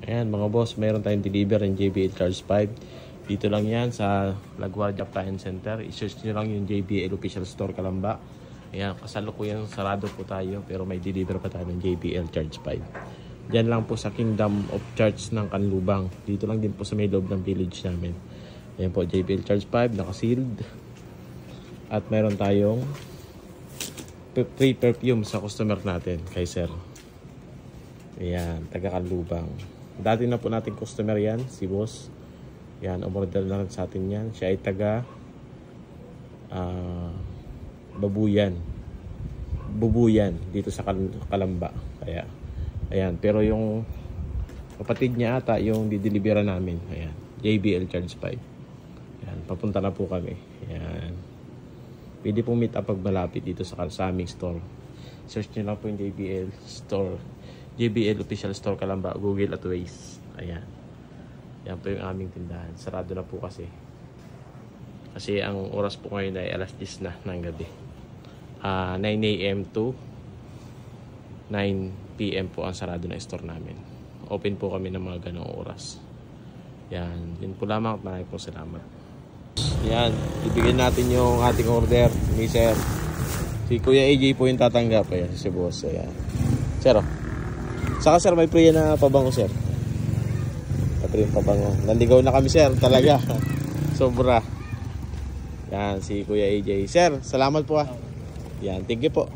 Ayan mga boss, mayroon tayong deliver ng JBL Charge 5. Dito lang yan sa LaGuardia Appliance Center. I-search nyo lang yung JBL Official Store Calamba. Ayan, kasalukuyan sarado po tayo pero may deliver pa tayo ng JBL Charge 5. Diyan lang po sa Kingdom of Charge ng Canlubang. Dito lang din po sa may loob ng village namin. Ayan po, JBL Charge 5, naka-sealed. At mayroon tayong free perfume sa customer natin kay sir. Ayan, taga Canlubang. Dati na po natin customer yan, si boss. Ayan, umorder na rin sa atin yan. Siya ay taga Bubuyan dito sa Calamba. Kaya ayan, pero yung kapatid niya ata yung dideliveran namin. Ayan, JBL Charge 5. Ayan, papunta na po kami. Ayan. Pwede pong meet up pag malapit dito sa aming store. Search nyo lang po yung JBL store. JBL Official Store Calamba, Google at Waze. Ayan. Yan po yung aming tindahan. Sarado na po kasi. Kasi ang oras po ngayon ay alas 10 na ng gabi. 9 AM to 9 PM po ang sarado na store namin. Open po kami ng mga ganong oras. Yan. Yun po lamang. Maraming po salamat. Yan. Ibigyan natin yung ating order ni sir. Si Kuya AJ po yung tatanggap. Ayan. Si boss. Ayan. Sir, oh. Saka sir, may free na pabango sir. May free pabango. Nanligaw na kami sir. Talaga. Sobra. Yan. Si Kuya AJ. Sir, salamat po ah. Yan. Thank you po.